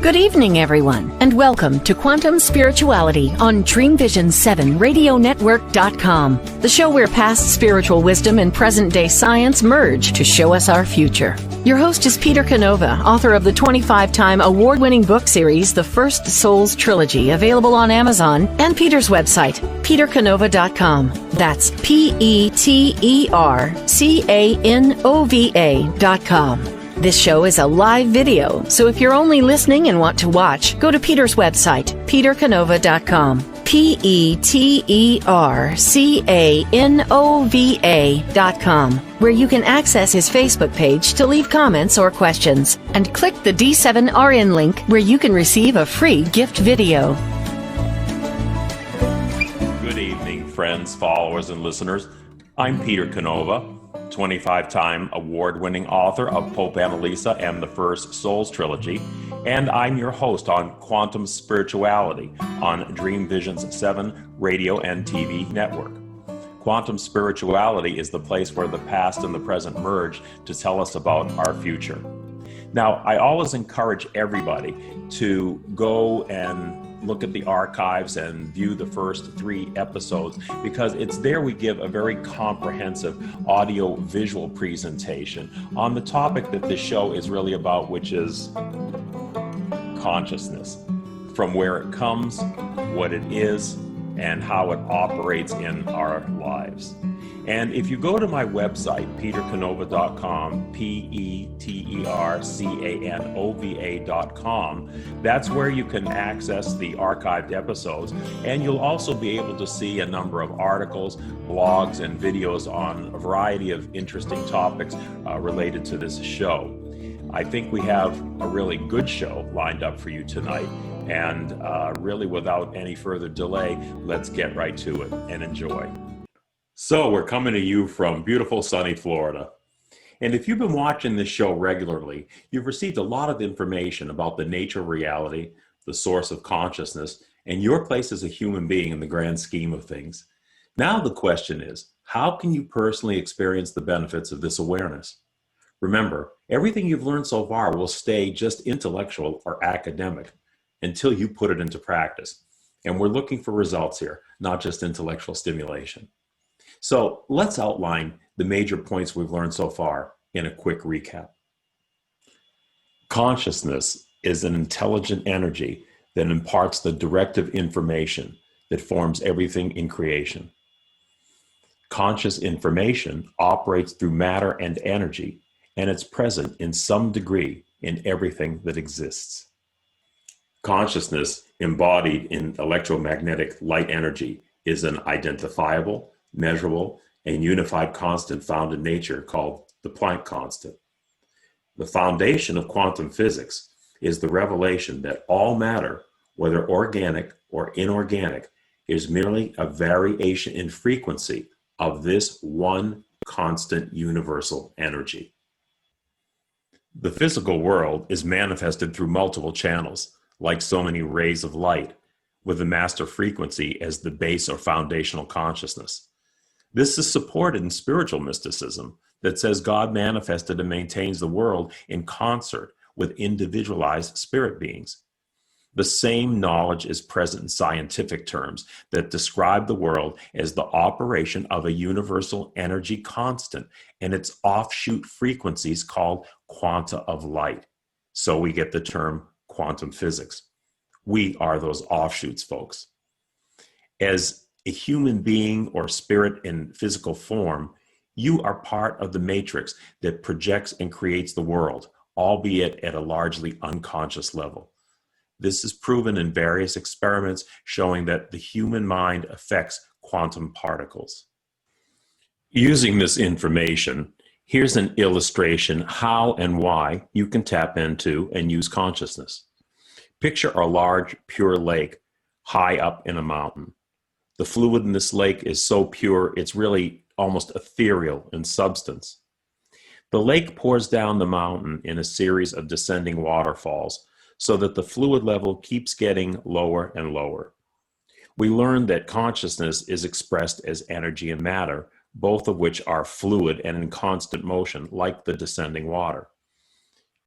Good evening, everyone, and welcome to Quantum Spirituality on DreamVision7RadioNetwork.com, the show where past spiritual wisdom and present-day science merge to show us our future. Your host is Peter Canova, author of the 25-time award-winning book series, The First Souls Trilogy, available on Amazon, and Peter's website, petercanova.com. That's PeterCanova.com. This show is a live video, so if you're only listening and want to watch, go to Peter's website, petercanova.com. PeterCanova.com, where you can access his Facebook page to leave comments or questions, and click the D7RN link where you can receive a free gift video. Good evening, friends, followers, and listeners. I'm Peter Canova, 25-time award-winning author of Pope Annalisa and the First Souls Trilogy, and I'm your host on Quantum Spirituality on Dream Vision's 7 radio and TV network. Quantum Spirituality is the place where the past and the present merge to tell us about our future. Now, I always encourage everybody to go and look at the archives and view the first 3 episodes, because it's there we give a very comprehensive audio-visual presentation on the topic that this show is really about, which is consciousness, from where it comes, what it is, and how it operates in our lives. And if you go to my website, petercanova.com, PeterCanova.com, that's where you can access the archived episodes. And you'll also be able to see a number of articles, blogs, and videos on a variety of interesting topics related to this show. I think we have a really good show lined up for you tonight. And really, without any further delay, let's get right to it and enjoy. So we're coming to you from beautiful sunny Florida. And if you've been watching this show regularly, you've received a lot of information about the nature of reality, the source of consciousness, and your place as a human being in the grand scheme of things. Now the question is, how can you personally experience the benefits of this awareness? Remember, everything you've learned so far will stay just intellectual or academic until you put it into practice. And we're looking for results here, not just intellectual stimulation. So let's outline the major points we've learned so far in a quick recap. Consciousness is an intelligent energy that imparts the directive information that forms everything in creation. Conscious information operates through matter and energy, and it's present in some degree in everything that exists. Consciousness, embodied in electromagnetic light energy, is an identifiable, measurable, and unified constant found in nature called the Planck constant. The foundation of quantum physics is the revelation that all matter, whether organic or inorganic, is merely a variation in frequency of this one constant universal energy. The physical world is manifested through multiple channels, like so many rays of light, with the master frequency as the base or foundational consciousness. This is supported in spiritual mysticism that says God manifested and maintains the world in concert with individualized spirit beings. The same knowledge is present in scientific terms that describe the world as the operation of a universal energy constant and its offshoot frequencies called quanta of light. So we get the term quantum physics. We are those offshoots, folks. As a human being or spirit in physical form, you are part of the matrix that projects and creates the world, albeit at a largely unconscious level. This is proven in various experiments showing that the human mind affects quantum particles. Using this information, here's an illustration how and why you can tap into and use consciousness. Picture a large, pure lake high up in a mountain. The fluid in this lake is so pure, it's really almost ethereal in substance. The lake pours down the mountain in a series of descending waterfalls so that the fluid level keeps getting lower and lower. We learned that consciousness is expressed as energy and matter, both of which are fluid and in constant motion, like the descending water.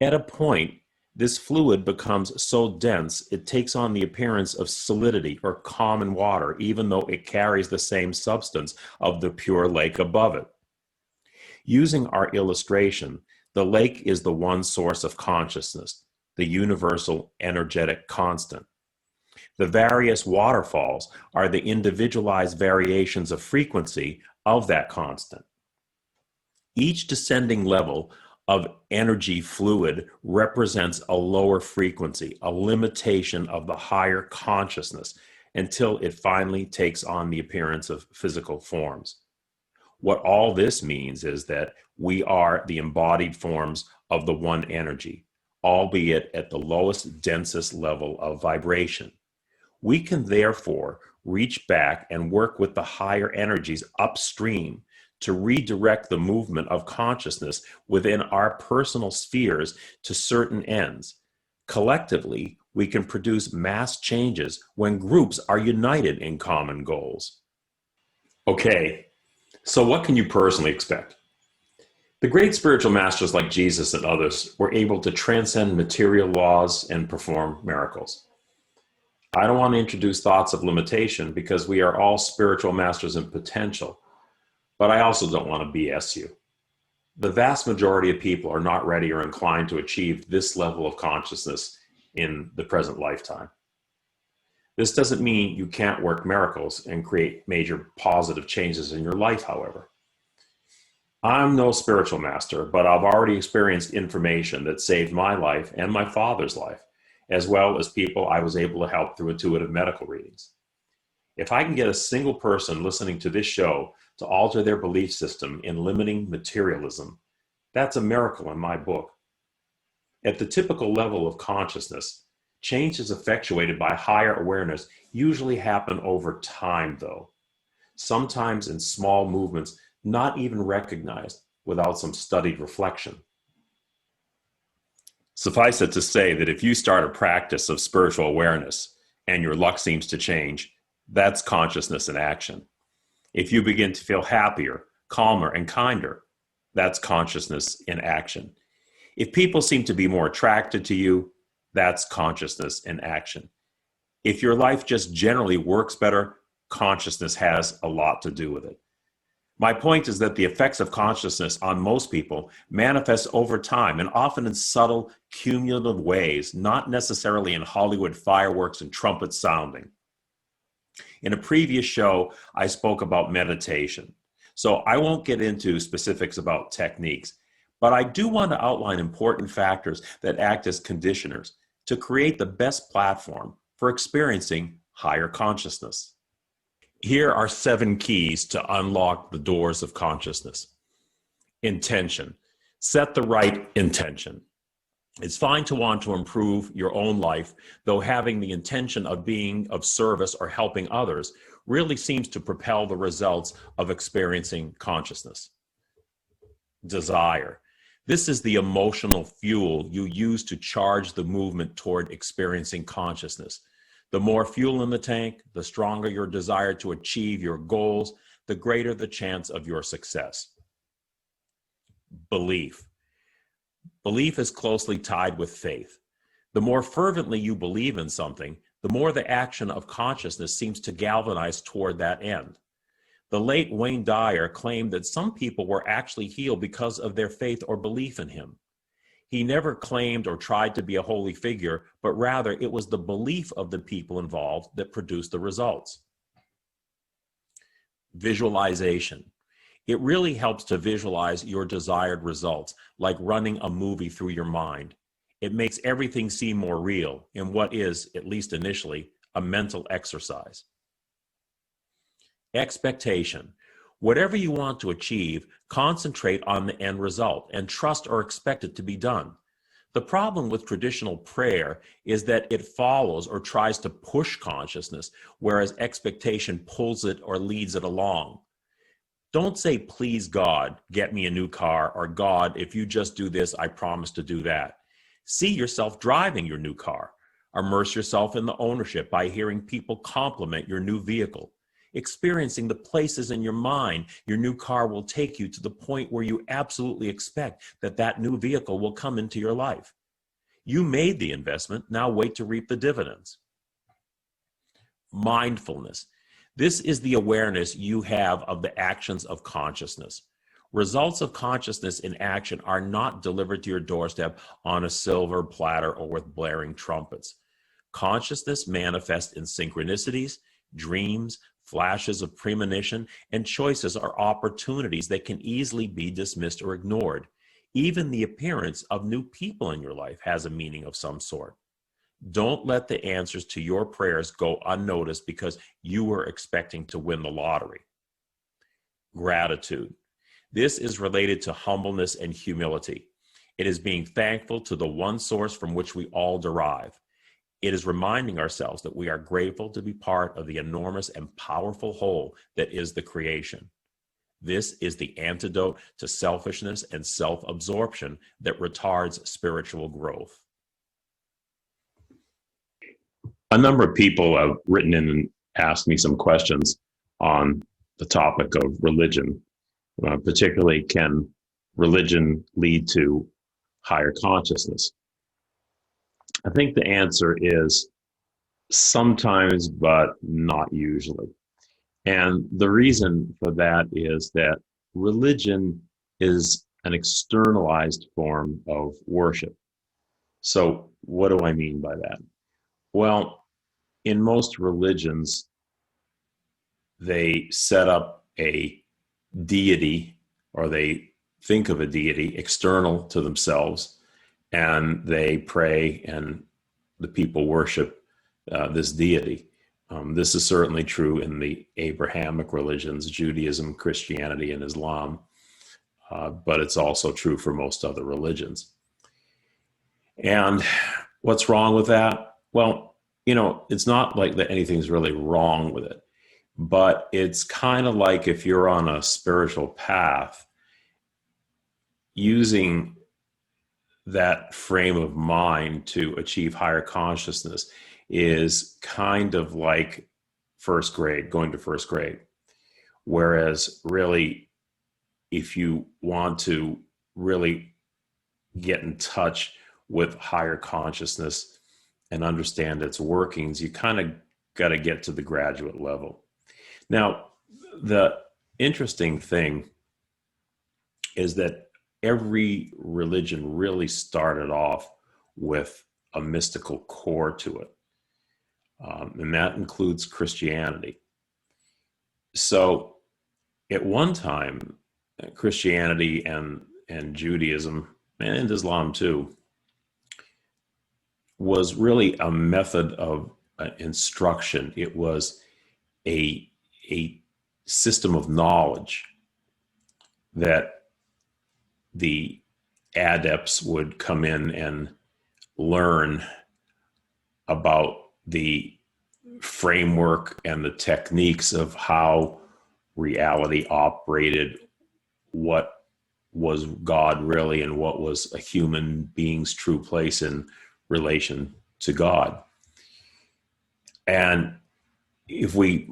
At a point, This fluid becomes so dense it takes on the appearance of solidity or common water, even though it carries the same substance of the pure lake above it. Using our illustration, the lake is the one source of consciousness, the universal energetic constant. The various waterfalls are the individualized variations of frequency of that constant. Each descending level of energy fluid represents a lower frequency, a limitation of the higher consciousness, until it finally takes on the appearance of physical forms. What all this means is that we are the embodied forms of the one energy, albeit at the lowest, densest level of vibration. We can therefore reach back and work with the higher energies upstream to redirect the movement of consciousness within our personal spheres to certain ends. Collectively, we can produce mass changes when groups are united in common goals. Okay, so what can you personally expect? The great spiritual masters like Jesus and others were able to transcend material laws and perform miracles. I don't want to introduce thoughts of limitation because we are all spiritual masters in potential, but I also don't want to BS you. The vast majority of people are not ready or inclined to achieve this level of consciousness in the present lifetime. This doesn't mean you can't work miracles and create major positive changes in your life, however. I'm no spiritual master, but I've already experienced information that saved my life and my father's life, as well as people I was able to help through intuitive medical readings. If I can get a single person listening to this show to alter their belief system in limiting materialism, that's a miracle in my book. At the typical level of consciousness, changes effectuated by higher awareness usually happen over time, though, sometimes in small movements not even recognized without some studied reflection. Suffice it to say that if you start a practice of spiritual awareness and your luck seems to change, that's consciousness in action. If you begin to feel happier, calmer, and kinder, that's consciousness in action. If people seem to be more attracted to you, that's consciousness in action. If your life just generally works better, consciousness has a lot to do with it. My point is that the effects of consciousness on most people manifest over time and often in subtle, cumulative ways, not necessarily in Hollywood fireworks and trumpets sounding. In a previous show, I spoke about meditation, so I won't get into specifics about techniques, but I do want to outline important factors that act as conditioners to create the best platform for experiencing higher consciousness. Here are 7 keys to unlock the doors of consciousness. Intention. Set the right intention. It's fine to want to improve your own life, though having the intention of being of service or helping others really seems to propel the results of experiencing consciousness. Desire. This is the emotional fuel you use to charge the movement toward experiencing consciousness. The more fuel in the tank, the stronger your desire to achieve your goals, the greater the chance of your success. Belief. Belief is closely tied with faith. The more fervently you believe in something, the more the action of consciousness seems to galvanize toward that end. The late Wayne Dyer claimed that some people were actually healed because of their faith or belief in him. He never claimed or tried to be a holy figure, but rather it was the belief of the people involved that produced the results. Visualization. It really helps to visualize your desired results, like running a movie through your mind. It makes everything seem more real in what is, at least initially, a mental exercise. Expectation. Whatever you want to achieve, concentrate on the end result and trust or expect it to be done. The problem with traditional prayer is that it follows or tries to push consciousness, whereas expectation pulls it or leads it along. Don't say, please God, get me a new car, or God, if you just do this, I promise to do that. See yourself driving your new car. Immerse yourself in the ownership by hearing people compliment your new vehicle. Experiencing the places in your mind your new car will take you to the point where you absolutely expect that that new vehicle will come into your life. You made the investment, now wait to reap the dividends. Mindfulness. This is the awareness you have of the actions of consciousness. Results of consciousness in action are not delivered to your doorstep on a silver platter or with blaring trumpets. Consciousness manifests in synchronicities, dreams, flashes of premonition, and choices are opportunities that can easily be dismissed or ignored. Even the appearance of new people in your life has a meaning of some sort. Don't let the answers to your prayers go unnoticed because you were expecting to win the lottery. Gratitude. This is related to humbleness and humility. It is being thankful to the one source from which we all derive. It is reminding ourselves that we are grateful to be part of the enormous and powerful whole that is the creation. This is the antidote to selfishness and self-absorption that retards spiritual growth. A number of people have written in and asked me some questions on the topic of religion. Particularly, can religion lead to higher consciousness? I think the answer is sometimes, but not usually. And the reason for that is that religion is an externalized form of worship. So what do I mean by that? Well, in most religions, they set up a deity, or they think of a deity external to themselves, and they pray and the people worship this deity. This is certainly true in the Abrahamic religions, Judaism, Christianity, and Islam, but it's also true for most other religions. And what's wrong with that? Well, it's not like that anything's really wrong with it. But it's kind of like if you're on a spiritual path, using that frame of mind to achieve higher consciousness is kind of like first grade, going to first grade. Whereas really, if you want to really get in touch with higher consciousness and understand its workings, you kind of got to get to the graduate level. Now, the interesting thing is that every religion really started off with a mystical core to it, and that includes Christianity. So at one time, Christianity and Judaism, and Islam too, was really a method of instruction. It was a system of knowledge that the adepts would come in and learn about the framework and the techniques of how reality operated, what was God really, and what was a human being's true place in relation to God. And if we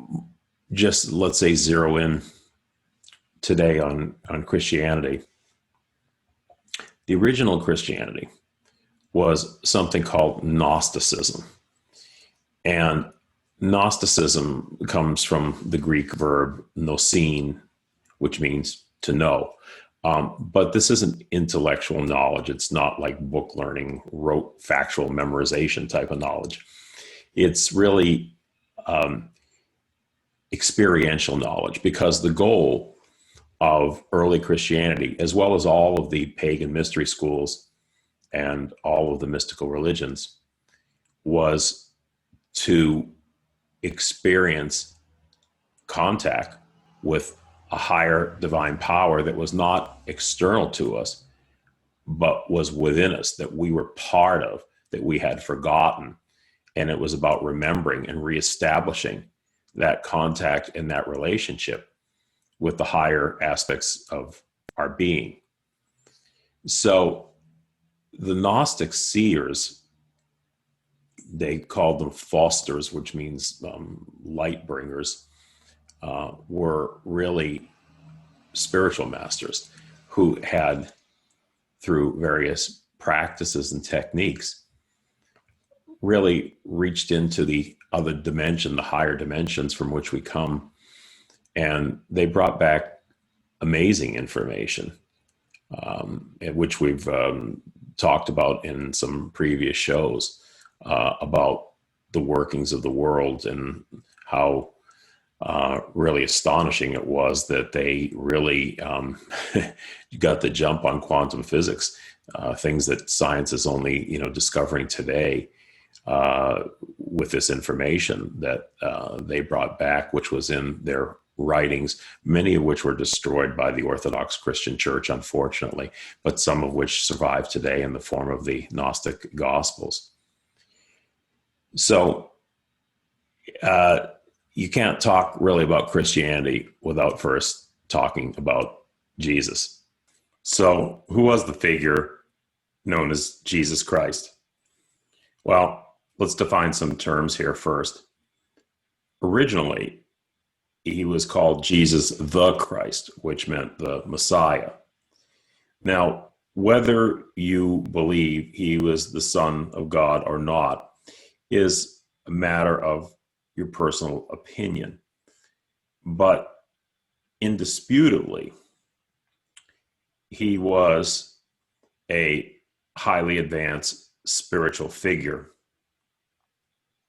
just, let's say, zero in today on Christianity, the original Christianity was something called Gnosticism. And Gnosticism comes from the Greek verb gnosein, which means to know. But this isn't intellectual knowledge. It's not like book learning, rote factual memorization type of knowledge. It's really experiential knowledge, because the goal of early Christianity, as well as all of the pagan mystery schools and all of the mystical religions, was to experience contact with a higher divine power that was not external to us, but was within us, that we were part of, that we had forgotten. And it was about remembering and reestablishing that contact and that relationship with the higher aspects of our being. So the Gnostic seers, they called them Fosters, which means light bringers, were really spiritual masters who had, through various practices and techniques really reached into the other dimension, the higher dimensions from which we come. And they brought back amazing information, which we've talked about in some previous shows, about the workings of the world and how really astonishing it was that they really got the jump on quantum physics, things that science is only discovering today, with this information that they brought back, which was in their writings, many of which were destroyed by the Orthodox Christian Church, unfortunately, but some of which survive today in the form of the Gnostic Gospels. So you can't talk really about Christianity without first talking about Jesus. So who was the figure known as Jesus Christ? Well, let's define some terms here first. Originally, he was called Jesus the Christ, which meant the Messiah. Now, whether you believe he was the Son of God or not is a matter of your personal opinion. But indisputably, he was a highly advanced spiritual figure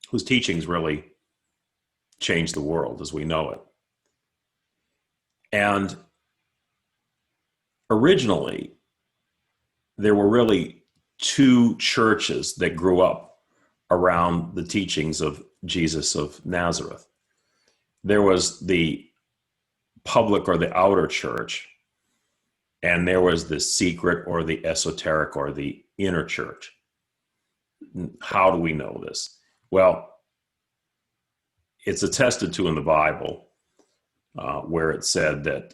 whose teachings really changed the world as we know it. And originally, there were really two churches that grew up around the teachings of Jesus of Nazareth. There was the public or the outer church, and there was the secret or the esoteric or the inner church. How do we know this? Well, it's attested to in the Bible, where it said that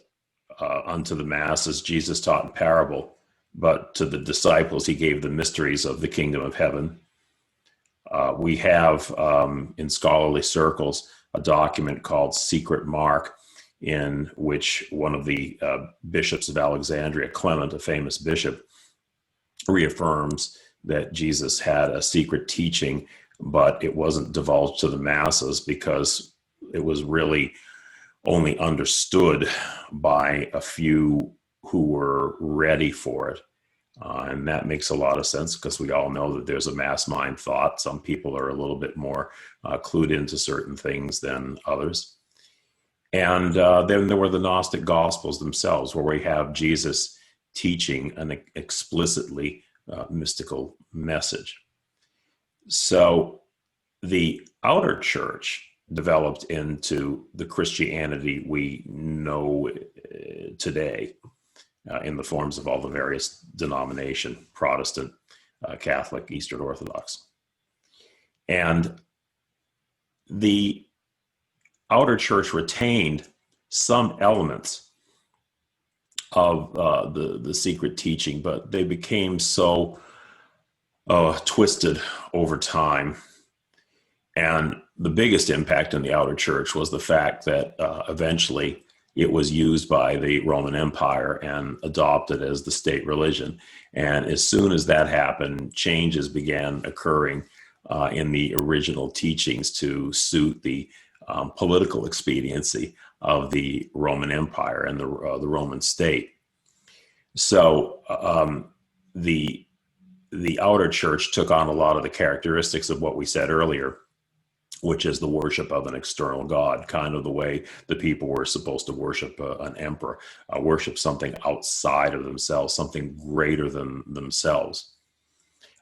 unto the masses Jesus taught in parable, but to the disciples he gave the mysteries of the kingdom of heaven. We have in scholarly circles a document called Secret Mark, in which one of the bishops of Alexandria, Clement, a famous bishop, reaffirms that Jesus had a secret teaching, but it wasn't divulged to the masses because it was really only understood by a few who were ready for it. And that makes a lot of sense because we all know that there's a mass mind thought. Some people are a little bit more clued into certain things than others. And then there were the Gnostic Gospels themselves, where we have Jesus teaching an explicitly mystical message. So the outer church developed into the Christianity we know today, in the forms of all the various denomination, Protestant, Catholic, Eastern Orthodox. And the outer church retained some elements of the secret teaching, but they became so twisted over time. And the biggest impact in the outer church was the fact that eventually it was used by the Roman Empire and adopted as the state religion. And as soon as that happened, changes began occurring in the original teachings to suit the political expediency of the Roman Empire and the Roman state. So the outer church took on a lot of the characteristics of what we said earlier, which is the worship of an external god, kind of the way the people were supposed to worship an emperor, worship something outside of themselves, something greater than themselves.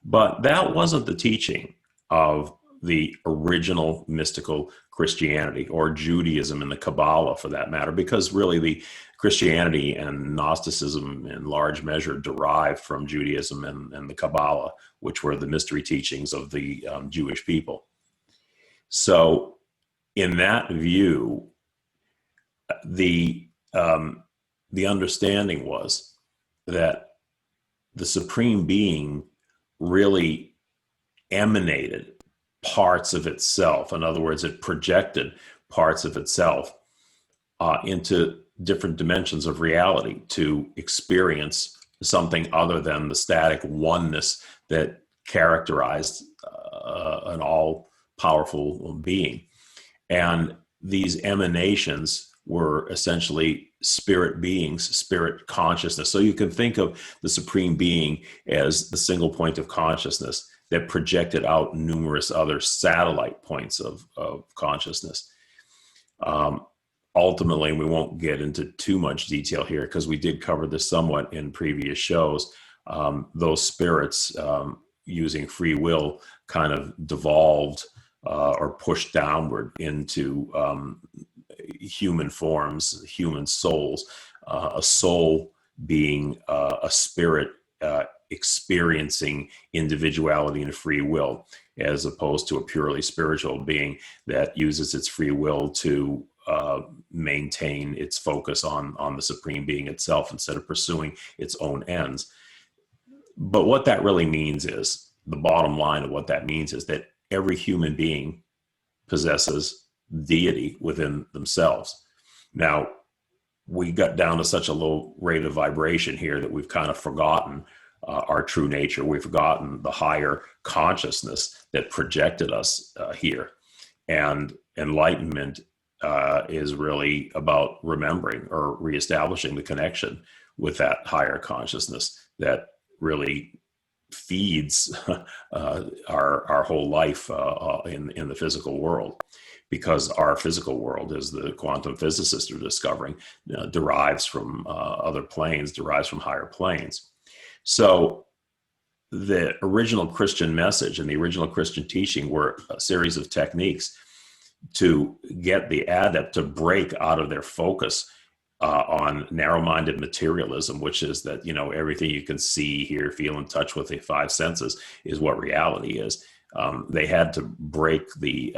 But that wasn't the teaching of the original mystical Christianity, or Judaism and the Kabbalah for that matter, because really the Christianity and Gnosticism in large measure derived from Judaism and the Kabbalah, which were the mystery teachings of the Jewish people. So in that view, the understanding was that the Supreme Being really emanated parts of itself. In other words, it projected parts of itself into different dimensions of reality to experience something other than the static oneness that characterized an all-powerful being. And these emanations were essentially spirit beings, spirit consciousness. So you can think of the Supreme Being as the single point of consciousness that projected out numerous other satellite points of consciousness. Ultimately, we won't get into too much detail here because we did cover this somewhat in previous shows. Those spirits, using free will, kind of devolved or pushed downward into human forms, human souls, a soul being a spirit experiencing individuality and free will, as opposed to a purely spiritual being that uses its free will to maintain its focus on the Supreme Being itself instead of pursuing its own ends. But what that really means is, the bottom line of what that means is that every human being possesses deity within themselves. Now, we got down to such a low rate of vibration here that we've kind of forgotten our true nature. We've forgotten the higher consciousness that projected us here. And enlightenment is really about remembering or reestablishing the connection with that higher consciousness that really feeds our whole life in the physical world. Because our physical world, as the quantum physicists are discovering, derives from other planes, derives from higher planes. So the original Christian message and the original Christian teaching were a series of techniques to get the adept to break out of their focus on narrow-minded materialism, which is that, everything you can see, hear, feel, and touch with the five senses is what reality is. They had to break the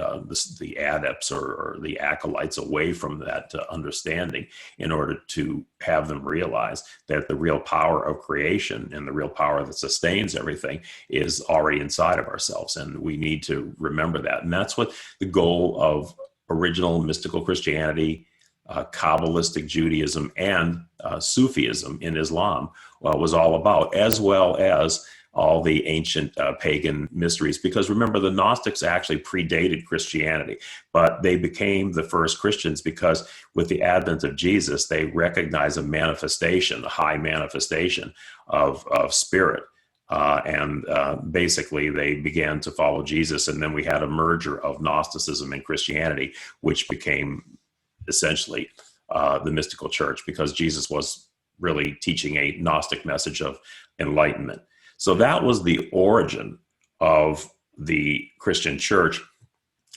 adepts or the acolytes away from that understanding in order to have them realize that the real power of creation and the real power that sustains everything is already inside of ourselves. And we need to remember that. And that's what the goal of original mystical Christianity, Kabbalistic Judaism, and Sufism in Islam was all about, as well as all the ancient pagan mysteries. Because remember, the Gnostics actually predated Christianity, but they became the first Christians because with the advent of Jesus, they recognized a manifestation, a high manifestation of spirit. And basically, they began to follow Jesus. And then we had a merger of Gnosticism and Christianity, which became essentially the mystical church, because Jesus was really teaching a Gnostic message of enlightenment. So that was the origin of the Christian church,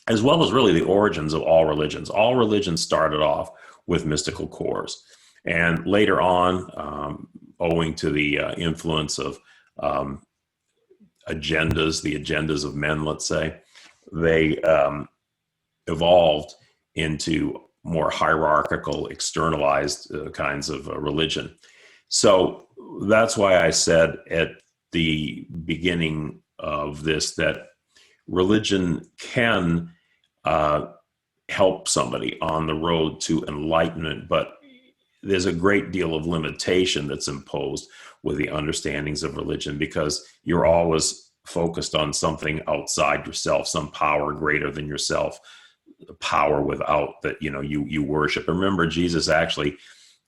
as well as really the origins of all religions. All religions started off with mystical cores. And later on, owing to the influence of the agendas of men, let's say, they evolved into more hierarchical, externalized kinds of religion. So that's why I said at the beginning of this that religion can help somebody on the road to enlightenment, but there's a great deal of limitation that's imposed with the understandings of religion, because you're always focused on something outside yourself, some power greater than yourself, power without that you worship. Remember, Jesus actually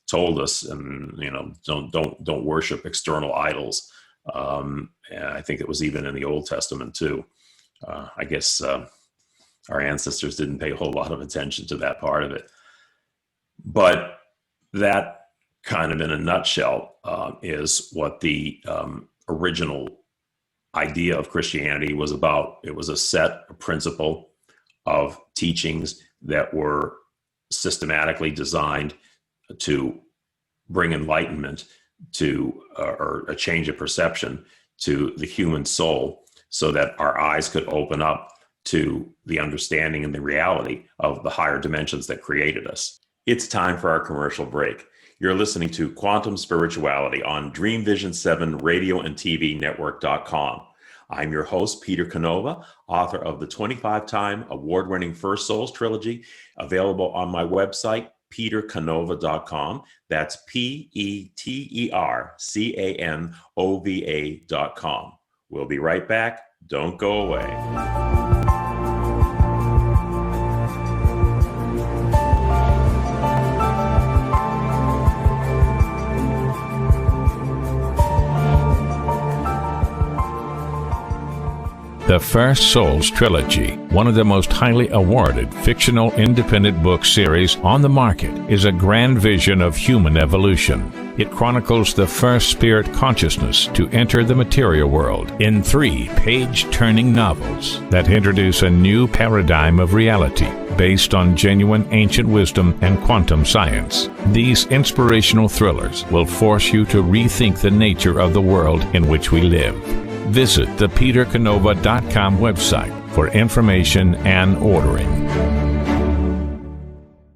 told us, and don't worship external idols. And I think it was even in the Old Testament too. I guess our ancestors didn't pay a whole lot of attention to that part of it. But that kind of in a nutshell is what the original idea of Christianity was about. It was a set, a principle of teachings that were systematically designed to bring enlightenment to or a change of perception to the human soul, so that our eyes could open up to the understanding and the reality of the higher dimensions that created us. It's time for our commercial break. You're listening to Quantum Spirituality on Dream Vision 7 Radio and TV Network.com. I'm your host, Peter Canova, author of the 25-time award-winning First Souls Trilogy, available on my website, petercanova.com. That's petercanova.com. We'll be right back. Don't go away. The First Souls Trilogy, one of the most highly awarded fictional independent book series on the market, is a grand vision of human evolution. It chronicles the first spirit consciousness to enter the material world in 3 page-turning novels that introduce a new paradigm of reality based on genuine ancient wisdom and quantum science. These inspirational thrillers will force you to rethink the nature of the world in which we live. Visit the petercanova.com website for information and ordering.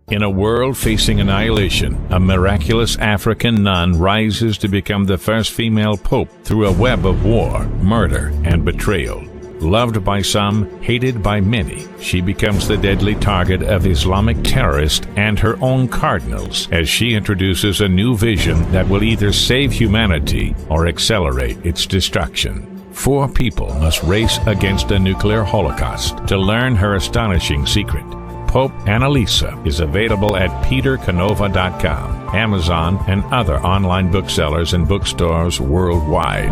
In a world facing annihilation, a miraculous African nun rises to become the first female pope through a web of war, murder, and betrayal. Loved by some, hated by many, she becomes the deadly target of Islamic terrorists and her own cardinals as she introduces a new vision that will either save humanity or accelerate its destruction. 4 people must race against a nuclear holocaust to learn her astonishing secret. Pope Annalisa is available at petercanova.com, Amazon, and other online booksellers and bookstores worldwide.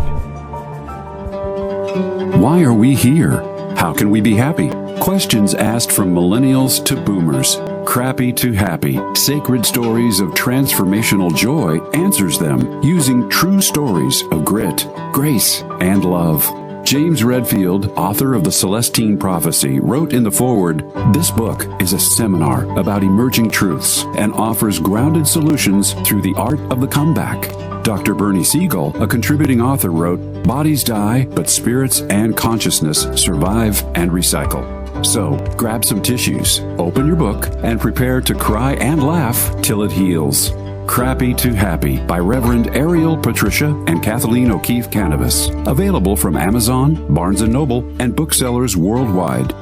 Why are we here? How can we be happy? Questions asked from millennials to boomers. Crappy to happy. Sacred Stories of Transformational Joy answers them using true stories of grit, grace, and love. James Redfield, author of The Celestine Prophecy, wrote in the foreword, "This book is a seminar about emerging truths and offers grounded solutions through the art of the comeback." Dr. Bernie Siegel, a contributing author, wrote, "Bodies die, but spirits and consciousness survive and recycle." So, grab some tissues, open your book, and prepare to cry and laugh till it heals. Crappy to Happy by Reverend Ariel Patricia and Kathleen O'Keefe Canavas. Available from Amazon, Barnes & Noble, and booksellers worldwide.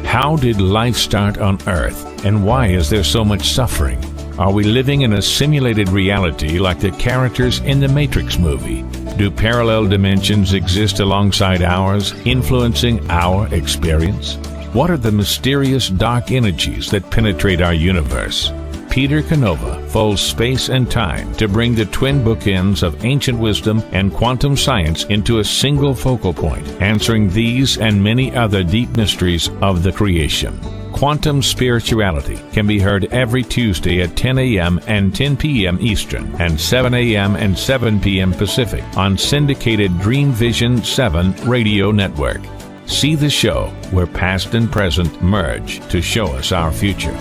How did life start on Earth, and why is there so much suffering? Are we living in a simulated reality like the characters in the Matrix movie? Do parallel dimensions exist alongside ours, influencing our experience? What are the mysterious dark energies that penetrate our universe? Peter Canova folds space and time to bring the twin bookends of ancient wisdom and quantum science into a single focal point, answering these and many other deep mysteries of the creation. Quantum Spirituality can be heard every Tuesday at 10 a.m. and 10 p.m. Eastern and 7 a.m. and 7 p.m. Pacific on syndicated Dream Vision 7 radio network. See the show where past and present merge to show us our future.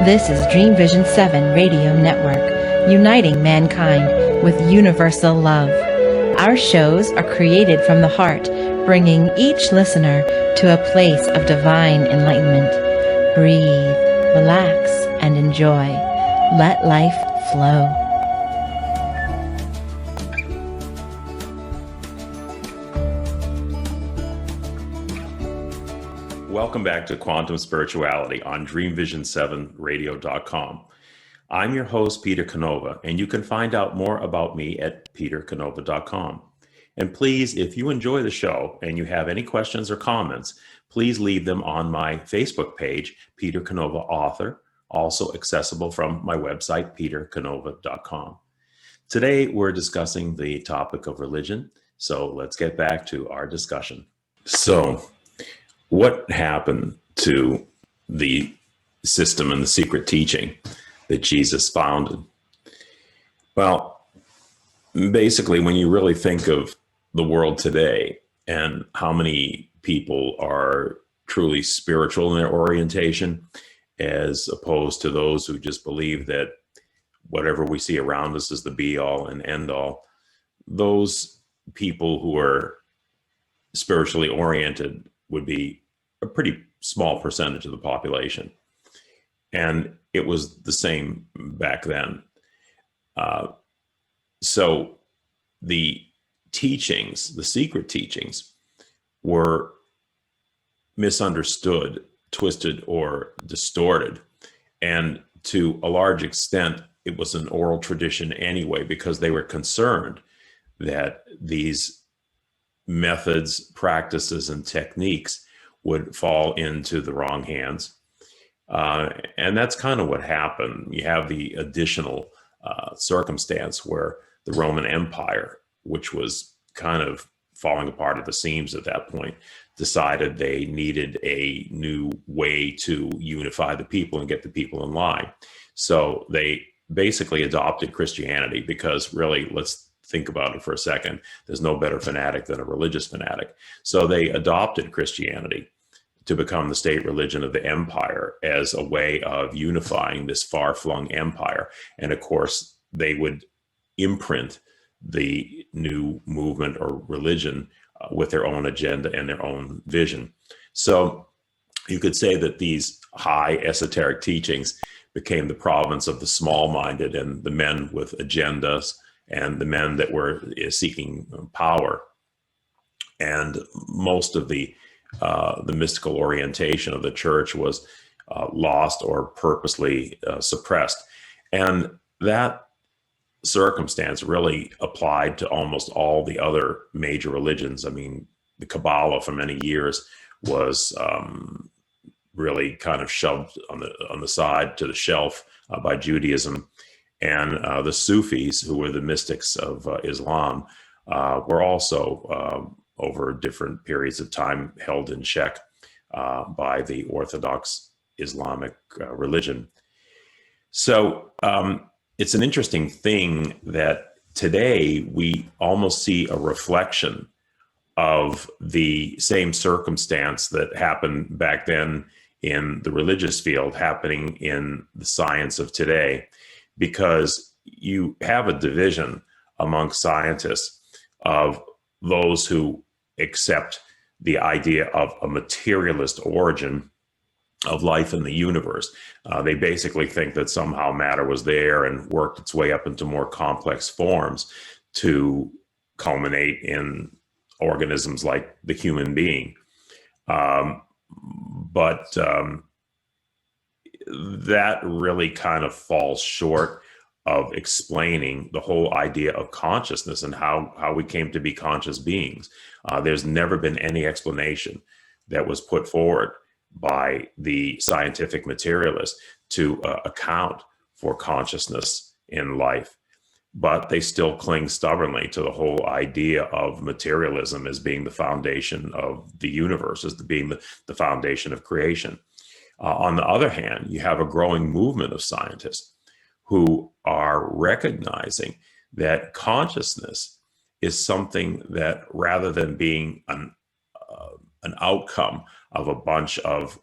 This is Dream Vision 7 Radio Network, uniting mankind with universal love. Our shows are created from the heart, bringing each listener to a place of divine enlightenment. Breathe, relax, and enjoy. Let life flow. Welcome back to Quantum Spirituality on DreamVision7Radio.com. I'm your host, Peter Canova, and you can find out more about me at petercanova.com. And please, if you enjoy the show and you have any questions or comments, please leave them on my Facebook page, Peter Canova Author, also accessible from my website, petercanova.com. Today, we're discussing the topic of religion, so let's get back to our discussion. So, what happened to the system and the secret teaching that Jesus founded? Well, basically, when you really think of the world today and how many people are truly spiritual in their orientation, as opposed to those who just believe that whatever we see around us is the be all and end all, those people who are spiritually oriented would be a pretty small percentage of the population. And it was the same back then. So the teachings, the secret teachings, were misunderstood, twisted, or distorted. And to a large extent, it was an oral tradition anyway, because they were concerned that these methods, practices, and techniques would fall into the wrong hands. And that's kind of what happened. You have the additional circumstance where the Roman Empire, which was kind of falling apart at the seams at that point, decided they needed a new way to unify the people and get the people in line. So they basically adopted Christianity, because really, let's think about it for a second. There's no better fanatic than a religious fanatic. So they adopted Christianity to become the state religion of the empire as a way of unifying this far-flung empire. And of course, they would imprint the new movement or religion with their own agenda and their own vision. So you could say that these high esoteric teachings became the province of the small-minded and the men with agendas and the men that were seeking power. And most of the mystical orientation of the church was lost or purposely suppressed. And that circumstance really applied to almost all the other major religions. I mean, the Kabbalah for many years was really kind of shoved on the side to the shelf by Judaism. And the Sufis, who were the mystics of Islam, were also over different periods of time held in check by the Orthodox Islamic religion. So it's an interesting thing that today we almost see a reflection of the same circumstance that happened back then in the religious field happening in the science of today, because you have a division among scientists of those who accept the idea of a materialist origin of life in the universe. They basically think that somehow matter was there and worked its way up into more complex forms to culminate in organisms like the human being. But that really kind of falls short of explaining the whole idea of consciousness and how we came to be conscious beings. There's never been any explanation that was put forward by the scientific materialists to account for consciousness in life. But they still cling stubbornly to the whole idea of materialism as being the foundation of the universe, as being the foundation of creation. On the other hand, you have a growing movement of scientists who are recognizing that consciousness is something that, rather than being an outcome of a bunch of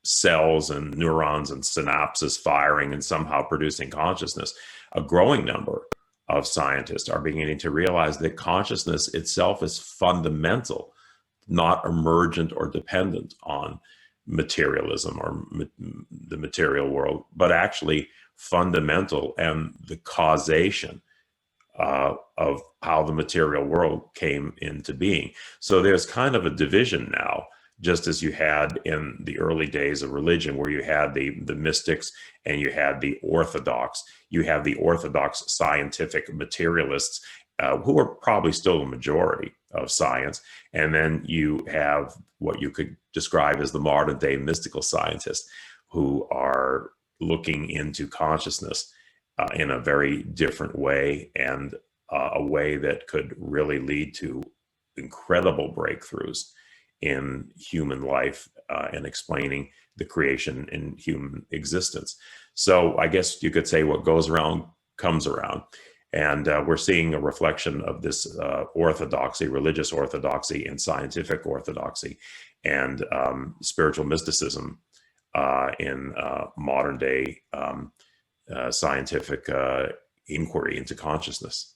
cells and neurons and synapses firing and somehow producing consciousness, a growing number of scientists are beginning to realize that consciousness itself is fundamental, not emergent or dependent on materialism or the material world, but actually fundamental and the causation of how the material world came into being. So there's kind of a division now, just as you had in the early days of religion, where you had the mystics and you had the orthodox. You have the orthodox scientific materialists, who are probably still the majority of science. And then you have what you could describe as the modern day mystical scientists, who are looking into consciousness in a very different way, and a way that could really lead to incredible breakthroughs in human life and explaining the creation in human existence. So I guess you could say what goes around comes around. And we're seeing a reflection of this orthodoxy, religious orthodoxy, and scientific orthodoxy, and spiritual mysticism in modern day scientific inquiry into consciousness.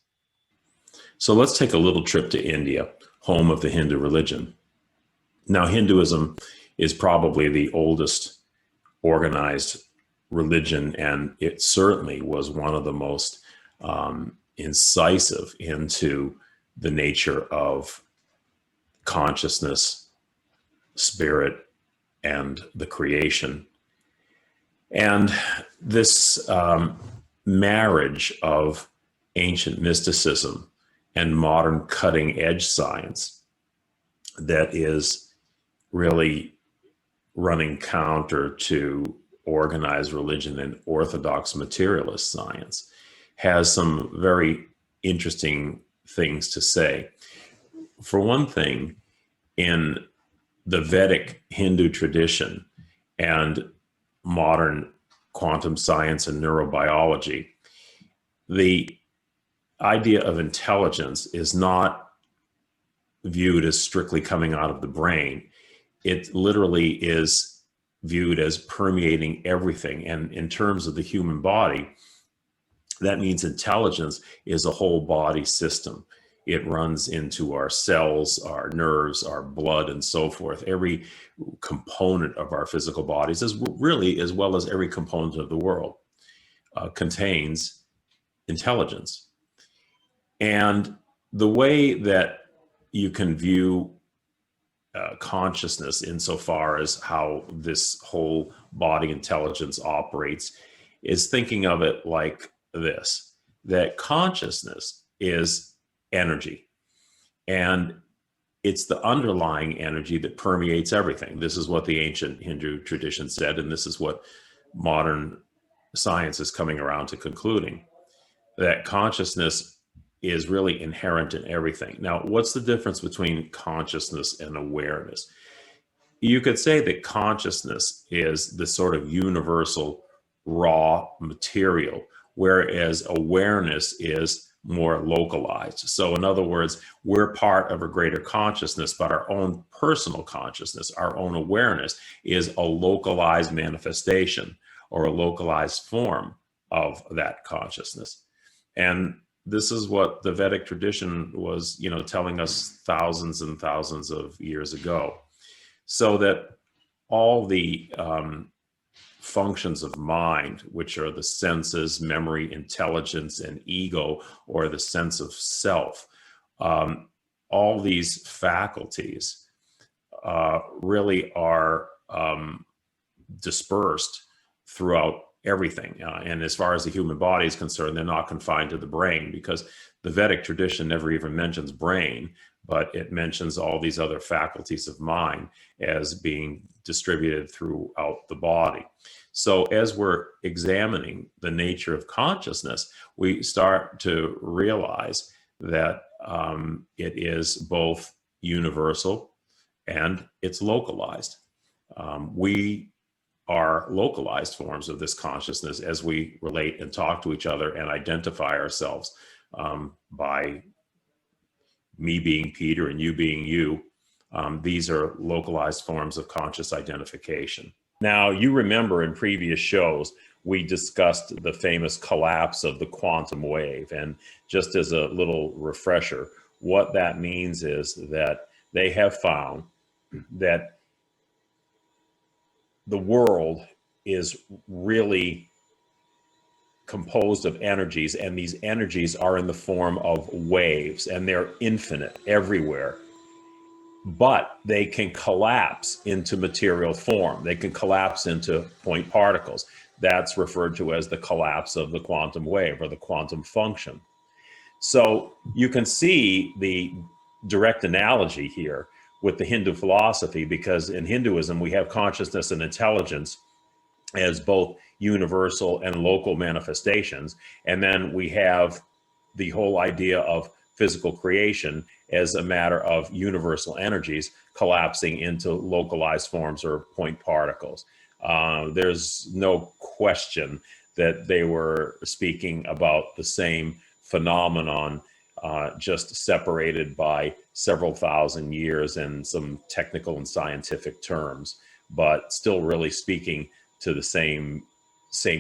So let's take a little trip to India, home of the Hindu religion. Now, Hinduism is probably the oldest organized religion, and it certainly was one of the most incisive into the nature of consciousness, spirit, and the creation. And this marriage of ancient mysticism and modern cutting edge science that is really running counter to organized religion and orthodox materialist science has some very interesting things to say. For one thing, in the Vedic Hindu tradition and modern quantum science and neurobiology, the idea of intelligence is not viewed as strictly coming out of the brain. It literally is viewed as permeating everything. And in terms of the human body, that means intelligence is a whole body system. It runs into our cells, our nerves, our blood, and so forth. Every component of our physical bodies, as well as every component of the world, contains intelligence. And the way that you can view consciousness insofar as how this whole body intelligence operates is thinking of it like this, that consciousness is energy, and it's the underlying energy that permeates everything. This is what the ancient Hindu tradition said, and this is what modern science is coming around to concluding, that consciousness is really inherent in everything. Now, what's the difference between consciousness and awareness? You could say that consciousness is the sort of universal raw material, whereas awareness is more localized. So in other words, we're part of a greater consciousness, but our own personal consciousness, our own awareness is a localized manifestation or a localized form of that consciousness. And this is what the Vedic tradition was, telling us thousands and thousands of years ago. So that all the functions of mind, which are the senses, memory, intelligence, and ego, or the sense of self, all these faculties really are dispersed throughout everything. And as far as the human body is concerned, they're not confined to the brain, because the Vedic tradition never even mentions brain, but it mentions all these other faculties of mind as being distributed throughout the body. So as we're examining the nature of consciousness, we start to realize that it is both universal and it's localized. We are localized forms of this consciousness as we relate and talk to each other and identify ourselves by me being Peter and you being you. These are localized forms of conscious identification. Now, you remember in previous shows, we discussed the famous collapse of the quantum wave. And just as a little refresher, what that means is that they have found that the world is really composed of energies, and these energies are in the form of waves, and they're infinite everywhere. But they can collapse into material form. They can collapse into point particles. That's referred to as the collapse of the quantum wave or the quantum function. So you can see the direct analogy here with the Hindu philosophy, because in Hinduism, we have consciousness and intelligence as both universal and local manifestations. And then we have the whole idea of physical creation as a matter of universal energies collapsing into localized forms or point particles. There's no question that they were speaking about the same phenomenon, just separated by several thousand years and some technical and scientific terms, but still really speaking to the same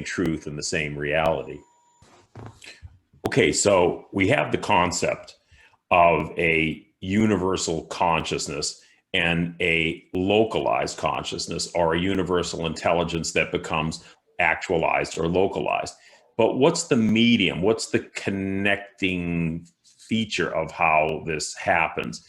truth and the same reality. Okay, so we have the concept of a universal consciousness and a localized consciousness, or a universal intelligence that becomes actualized or localized. But what's the medium? What's the connecting feature of how this happens?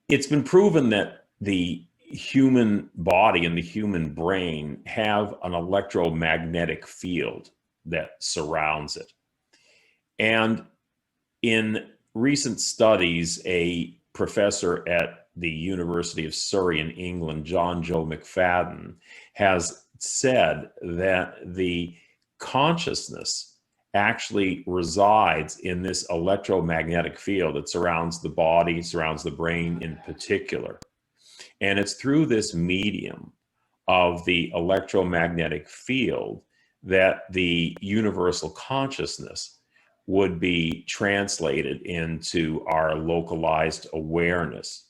It's been proven that the human body and the human brain have an electromagnetic field that surrounds it. And in recent studies, a professor at the University of Surrey in England, John Joe McFadden, has said that the consciousness actually resides in this electromagnetic field that surrounds the body, surrounds the brain in particular. And it's through this medium of the electromagnetic field that the universal consciousness would be translated into our localized awareness.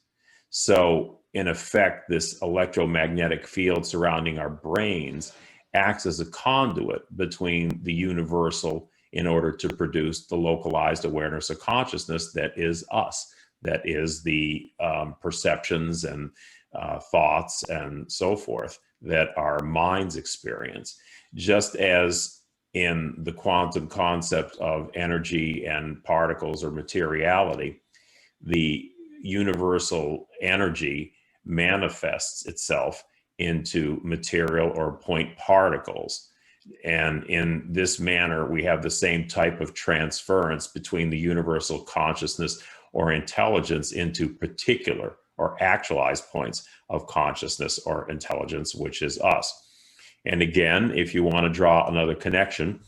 So, in effect, this electromagnetic field surrounding our brains acts as a conduit between the universal in order to produce the localized awareness of consciousness that is us, that is the perceptions and thoughts and so forth that our minds experience. Just as in the quantum concept of energy and particles or materiality, the universal energy manifests itself into material or point particles. And in this manner, we have the same type of transference between the universal consciousness or intelligence into particular or actualized points of consciousness or intelligence, which is us. And again, if you want to draw another connection,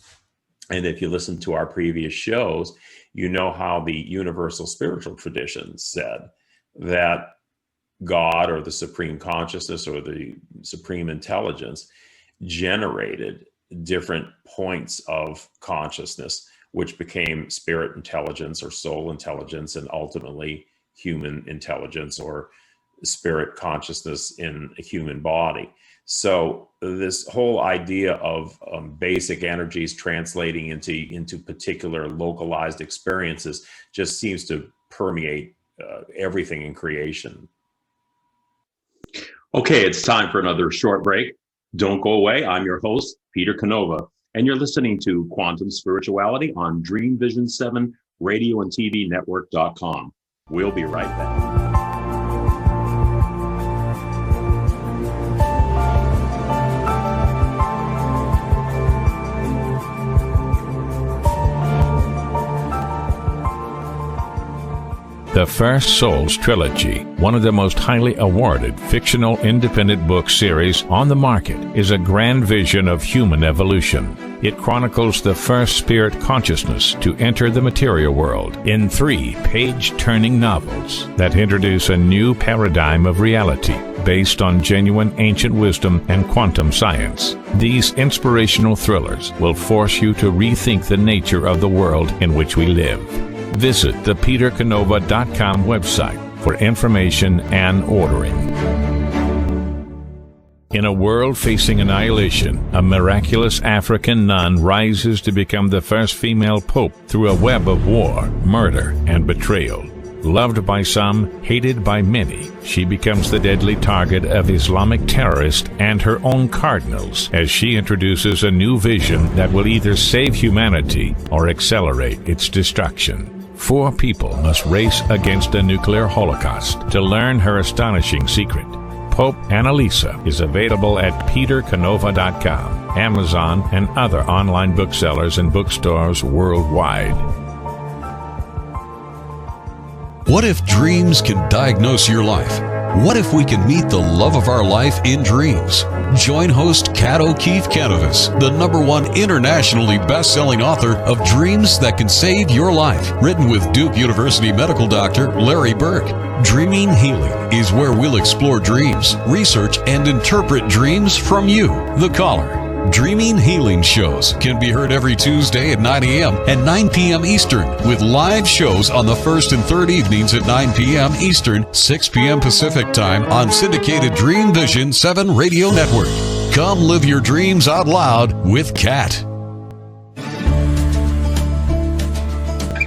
and if you listen to our previous shows, you know how the universal spiritual tradition said that God or the supreme consciousness or the supreme intelligence generated different points of consciousness, which became spirit intelligence or soul intelligence, and ultimately human intelligence or spirit consciousness in a human body. So this whole idea of basic energies translating into particular localized experiences just seems to permeate everything in creation. Okay, it's time for another short break. Don't go away. I'm your host, Peter Canova, and you're listening to Quantum Spirituality on Dream Vision 7 Radio and TV Network.com. We'll be right back. The First Souls Trilogy, one of the most highly awarded fictional independent book series on the market, is a grand vision of human evolution. It chronicles the first spirit consciousness to enter the material world in 3 page-turning novels that introduce a new paradigm of reality based on genuine ancient wisdom and quantum science. These inspirational thrillers will force you to rethink the nature of the world in which we live. Visit the petercanova.com website for information and ordering. In a world facing annihilation, a miraculous African nun rises to become the first female pope through a web of war, murder, and betrayal. Loved by some, hated by many, she becomes the deadly target of Islamic terrorists and her own cardinals as she introduces a new vision that will either save humanity or accelerate its destruction. 4 people must race against a nuclear holocaust to learn her astonishing secret. Pope Annalisa is available at petercanova.com, Amazon, and other online booksellers and bookstores worldwide. What if dreams can diagnose your life? What if we can meet the love of our life in dreams? Join host Kat O'Keefe Canavas, the #1 internationally best-selling author of Dreams That Can Save Your Life, written with Duke University medical doctor Larry Burke. Dreaming Healing is where we'll explore dreams, research, and interpret dreams from you, the caller. Dreaming Healing shows can be heard every Tuesday at 9 a.m. and 9 p.m. Eastern, with live shows on the first and third evenings at 9 p.m. Eastern, 6 p.m. Pacific Time on syndicated Dream Vision 7 Radio Network. Come live your dreams out loud with Kat.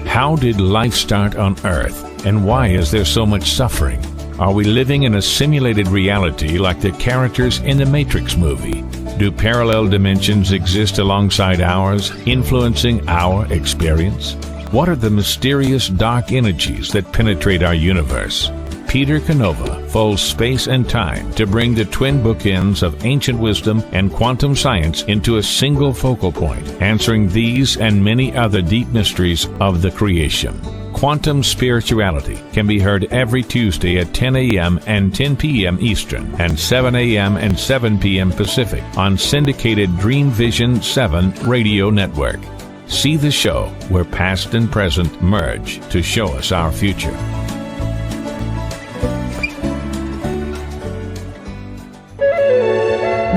How did life start on Earth, and why is there so much suffering? Are we living in a simulated reality like the characters in the Matrix movie? Do parallel dimensions exist alongside ours, influencing our experience? What are the mysterious dark energies that penetrate our universe? Peter Canova fills space and time to bring the twin bookends of ancient wisdom and quantum science into a single focal point, answering these and many other deep mysteries of the creation. Quantum Spirituality can be heard every Tuesday at 10 a.m. and 10 p.m. Eastern and 7 a.m. and 7 p.m. Pacific on syndicated Dream Vision 7 radio network. See the show where past and present merge to show us our future.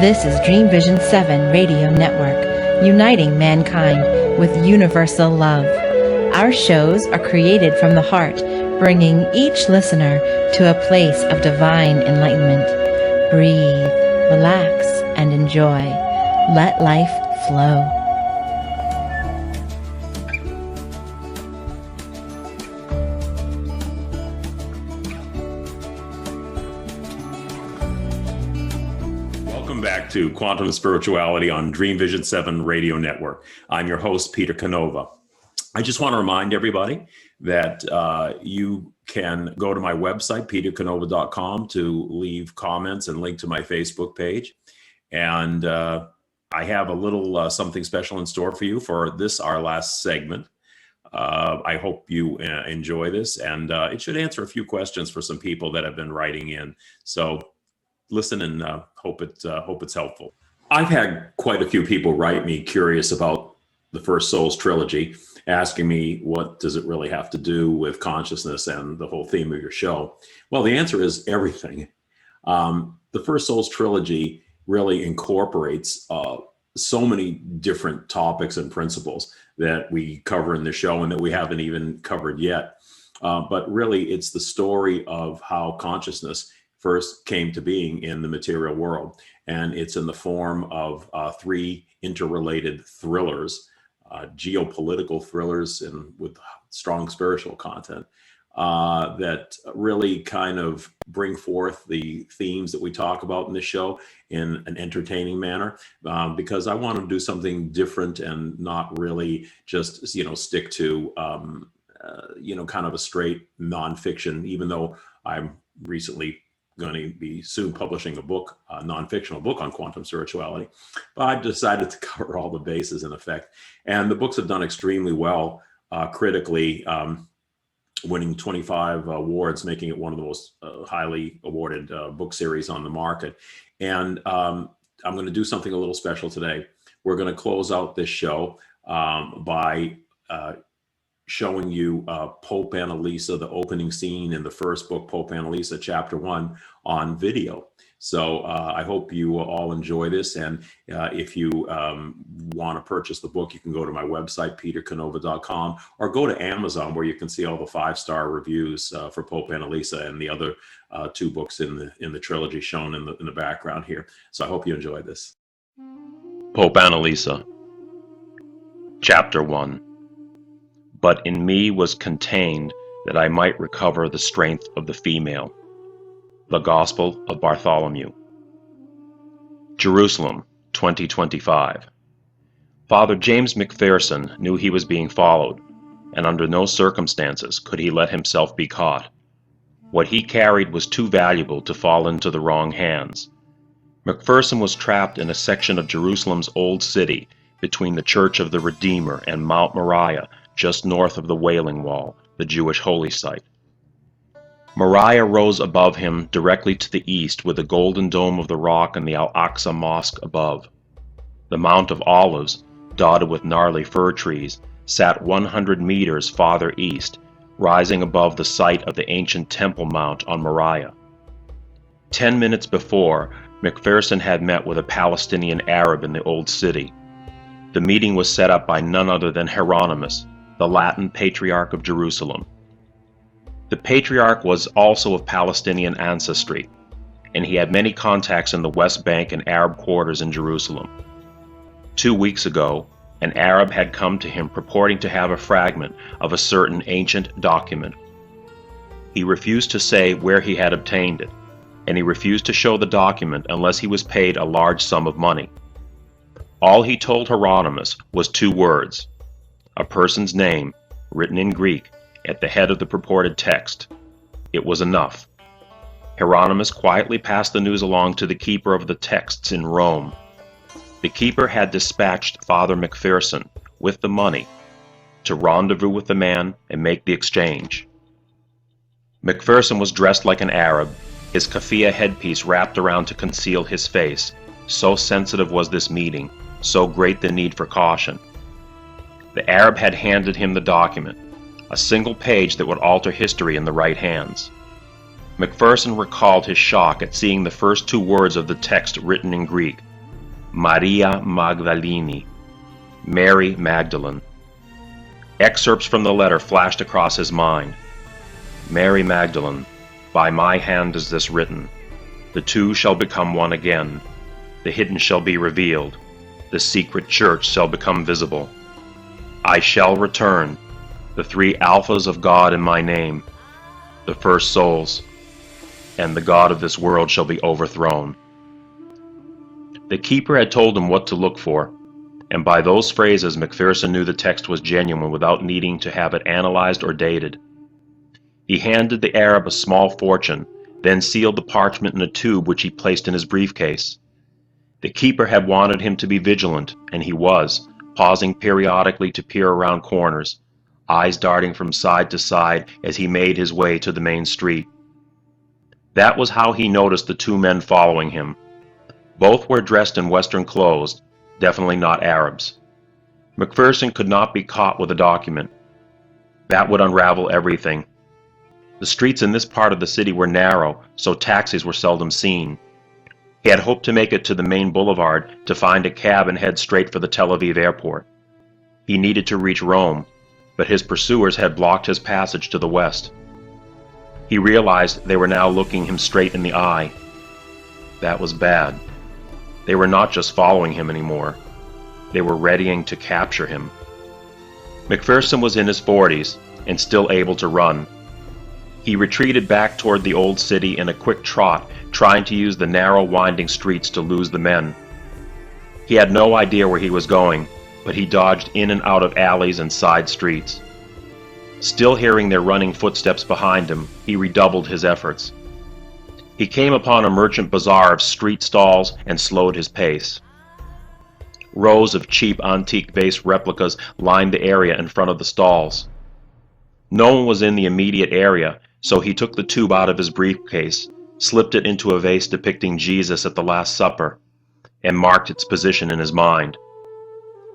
This is Dream Vision 7 Radio Network, uniting mankind with universal love. Our shows are created from the heart, bringing each listener to a place of divine enlightenment. Breathe, relax, and enjoy. Let life flow. Welcome back to Quantum Spirituality on Dream Vision 7 Radio Network. I'm your host, Peter Canova. I just want to remind everybody that you can go to my website, petercanova.com, to leave comments and link to my Facebook page. And I have a little something special in store for you for this, our last segment. I hope you enjoy this, and it should answer a few questions for some people that have been writing in. So listen and hope it's helpful. I've had quite a few people write me curious about the First Souls Trilogy, asking me what does it really have to do with consciousness and the whole theme of your show. Well, the answer is everything. The First Souls Trilogy really incorporates so many different topics and principles that we cover in the show and that we haven't even covered yet. But really, it's the story of how consciousness first came to being in the material world. And it's in the form of three interrelated thrillers, geopolitical thrillers and with strong spiritual content that really kind of bring forth the themes that we talk about in this show in an entertaining manner, because I want to do something different and not really just, stick to, kind of a straight nonfiction, even though I'm recently going to be soon publishing a book, a non-fictional book on quantum spirituality. But I decided to cover all the bases in effect. And the books have done extremely well critically, winning 25 awards, making it one of the most highly awarded book series on the market. And I'm going to do something a little special today. We're going to close out this show by showing you Pope Annalisa, the opening scene in the first book, Pope Annalisa, Chapter 1, on video. So I hope you all enjoy this. And if you want to purchase the book, you can go to my website, petercanova.com, or go to Amazon, where you can see all the 5-star reviews for Pope Annalisa and the other 2 books in the trilogy shown in the background here. So I hope you enjoy this. Pope Annalisa, Chapter 1. But in me was contained that I might recover the strength of the female. The Gospel of Bartholomew. Jerusalem, 2025. Father James McPherson knew he was being followed, and under no circumstances could he let himself be caught. What he carried was too valuable to fall into the wrong hands. McPherson was trapped in a section of Jerusalem's old city between the Church of the Redeemer and Mount Moriah, just north of the Wailing Wall, the Jewish holy site. Moriah rose above him directly to the east, with the golden dome of the rock and the Al-Aqsa Mosque above. The Mount of Olives, dotted with gnarly fir trees, sat 100 meters farther east, rising above the site of the ancient Temple Mount on Moriah. 10 minutes before, McPherson had met with a Palestinian Arab in the old city. The meeting was set up by none other than Hieronymus, the Latin Patriarch of Jerusalem. The Patriarch was also of Palestinian ancestry, and he had many contacts in the West Bank and Arab quarters in Jerusalem. 2 weeks ago, an Arab had come to him purporting to have a fragment of a certain ancient document. He refused to say where he had obtained it, and he refused to show the document unless he was paid a large sum of money. All he told Hieronymus was 2 words, a person's name, written in Greek, at the head of the purported text. It was enough. Hieronymus quietly passed the news along to the keeper of the texts in Rome. The keeper had dispatched Father McPherson with the money to rendezvous with the man and make the exchange. McPherson was dressed like an Arab, his keffiyeh headpiece wrapped around to conceal his face. So sensitive was this meeting, so great the need for caution. The Arab had handed him the document, a single page that would alter history in the right hands. McPherson recalled his shock at seeing the first two words of the text written in Greek, Maria Magdalene, Mary Magdalene. Excerpts from the letter flashed across his mind. Mary Magdalene, by my hand is this written. The two shall become one again. The hidden shall be revealed. The secret church shall become visible. I shall return. The three alphas of God in my name. The first souls. And the God of this world shall be overthrown. The keeper had told him what to look for, and by those phrases McPherson knew the text was genuine without needing to have it analyzed or dated. He handed the Arab a small fortune, then sealed the parchment in a tube which he placed in his briefcase. The keeper had wanted him to be vigilant, and he was, pausing periodically to peer around corners, eyes darting from side to side as he made his way to the main street. That was how he noticed the two men following him. Both were dressed in Western clothes, definitely not Arabs. McPherson could not be caught with a document. That would unravel everything. The streets in this part of the city were narrow, so taxis were seldom seen. He had hoped to make it to the main boulevard to find a cab and head straight for the Tel Aviv airport. He needed to reach Rome, but his pursuers had blocked his passage to the west. He realized they were now looking him straight in the eye. That was bad. They were not just following him anymore. They were readying to capture him. McPherson was in his 40s and still able to run. He retreated back toward the old city in a quick trot, trying to use the narrow, winding streets to lose the men. He had no idea where he was going, but he dodged in and out of alleys and side streets. Still hearing their running footsteps behind him, he redoubled his efforts. He came upon a merchant bazaar of street stalls and slowed his pace. Rows of cheap antique vase replicas lined the area in front of the stalls. No one was in the immediate area, so he took the tube out of his briefcase, slipped it into a vase depicting Jesus at the Last Supper, and marked its position in his mind.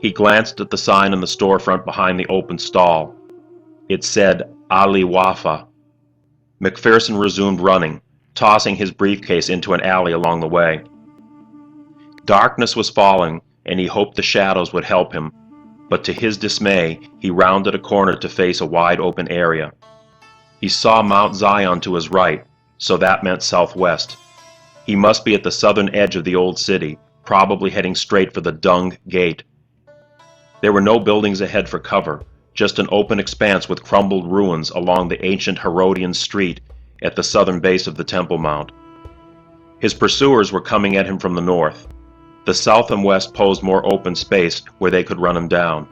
He glanced at the sign in the storefront behind the open stall. It said, Ali Wafa. McPherson resumed running, tossing his briefcase into an alley along the way. Darkness was falling, and he hoped the shadows would help him, but to his dismay, he rounded a corner to face a wide-open area. He saw Mount Zion to his right, so that meant southwest. He must be at the southern edge of the old city, probably heading straight for the Dung Gate. There were no buildings ahead for cover, just an open expanse with crumbled ruins along the ancient Herodian street at the southern base of the Temple Mount. His pursuers were coming at him from the north. The south and west posed more open space where they could run him down.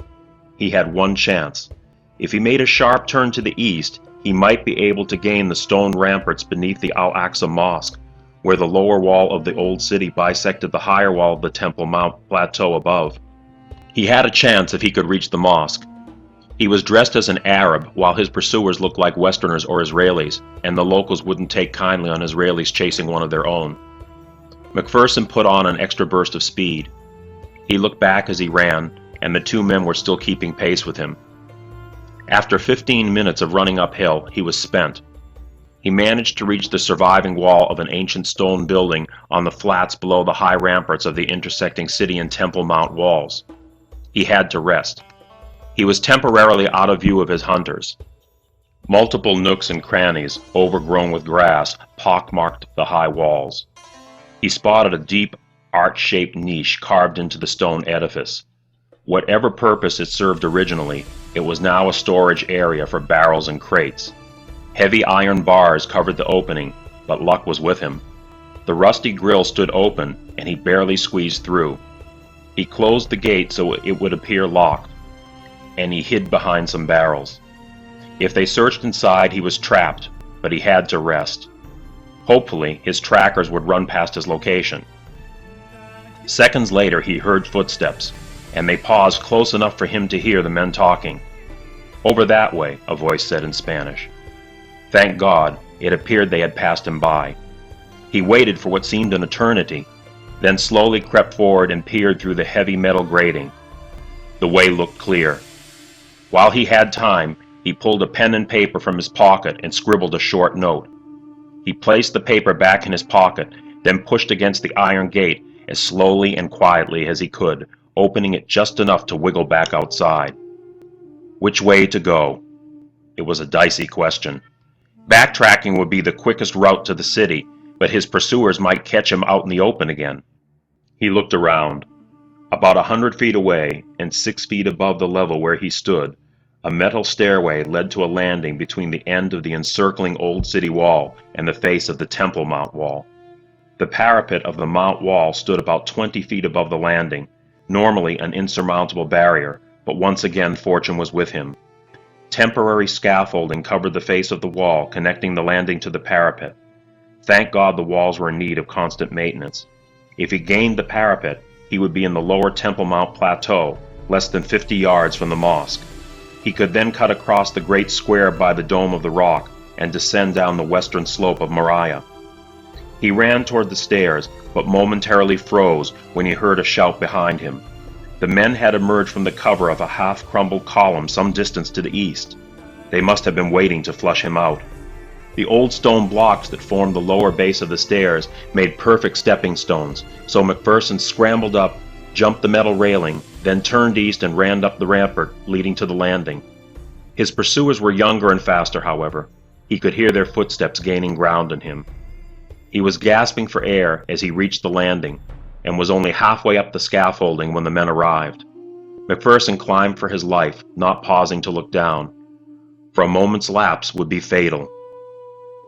He had one chance. If he made a sharp turn to the east, he might be able to gain the stone ramparts beneath the Al-Aqsa Mosque, where the lower wall of the old city bisected the higher wall of the Temple Mount plateau above. He had a chance if he could reach the mosque. He was dressed as an Arab, while his pursuers looked like Westerners or Israelis, and the locals wouldn't take kindly on Israelis chasing one of their own. McPherson put on an extra burst of speed. He looked back as he ran, and the two men were still keeping pace with him. After 15 minutes of running uphill, he was spent. He managed to reach the surviving wall of an ancient stone building on the flats below the high ramparts of the intersecting city and Temple Mount walls. He had to rest. He was temporarily out of view of his hunters. Multiple nooks and crannies, overgrown with grass, pockmarked the high walls. He spotted a deep, arch-shaped niche carved into the stone edifice. Whatever purpose it served originally, it was now a storage area for barrels and crates. Heavy iron bars covered the opening, but luck was with him. The rusty grill stood open, and he barely squeezed through. He closed the gate so it would appear locked, and he hid behind some barrels. If they searched inside, he was trapped, but he had to rest. Hopefully, his trackers would run past his location. Seconds later, he heard footsteps, and they paused close enough for him to hear the men talking. "Over that way," a voice said in Spanish. Thank God, it appeared they had passed him by. He waited for what seemed an eternity, then slowly crept forward and peered through the heavy metal grating. The way looked clear. While he had time, he pulled a pen and paper from his pocket and scribbled a short note. He placed the paper back in his pocket, then pushed against the iron gate as slowly and quietly as he could, opening it just enough to wiggle back outside. Which way to go? It was a dicey question. Backtracking would be the quickest route to the city, but his pursuers might catch him out in the open again. He looked around. About 100 feet away, and 6 feet above the level where he stood, a metal stairway led to a landing between the end of the encircling old city wall and the face of the Temple Mount wall. The parapet of the Mount wall stood about 20 feet above the landing, normally an insurmountable barrier, but once again fortune was with him. Temporary scaffolding covered the face of the wall, connecting the landing to the parapet. Thank God the walls were in need of constant maintenance. If he gained the parapet, he would be in the lower Temple Mount plateau, less than 50 yards from the mosque. He could then cut across the great square by the dome of the rock and descend down the western slope of Moriah. He ran toward the stairs, but momentarily froze when he heard a shout behind him. The men had emerged from the cover of a half-crumbled column some distance to the east. They must have been waiting to flush him out. The old stone blocks that formed the lower base of the stairs made perfect stepping stones, so McPherson scrambled up, jumped the metal railing, then turned east and ran up the rampart leading to the landing. His pursuers were younger and faster, however. He could hear their footsteps gaining ground on him. He was gasping for air as he reached the landing, and was only halfway up the scaffolding when the men arrived. McPherson climbed for his life, not pausing to look down. For a moment's lapse would be fatal.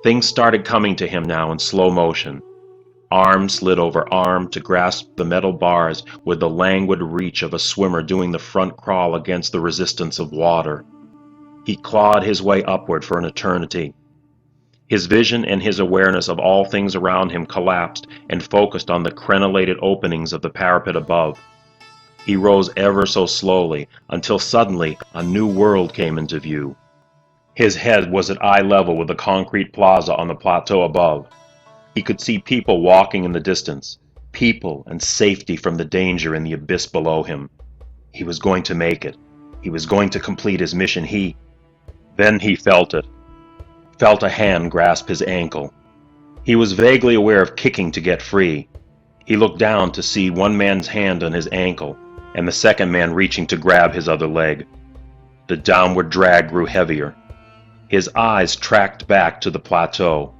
Things started coming to him now in slow motion. Arm slid over arm to grasp the metal bars with the languid reach of a swimmer doing the front crawl against the resistance of water. He clawed his way upward for an eternity. His vision and his awareness of all things around him collapsed and focused on the crenellated openings of the parapet above. He rose ever so slowly until suddenly a new world came into view. His head was at eye level with the concrete plaza on the plateau above. He could see people walking in the distance, people and safety from the danger in the abyss below him. He was going to make it. He was going to complete his mission. Then he felt it. Felt a hand grasp his ankle. He was vaguely aware of kicking to get free. He looked down to see one man's hand on his ankle, and the second man reaching to grab his other leg. The downward drag grew heavier. His eyes tracked back to the plateau.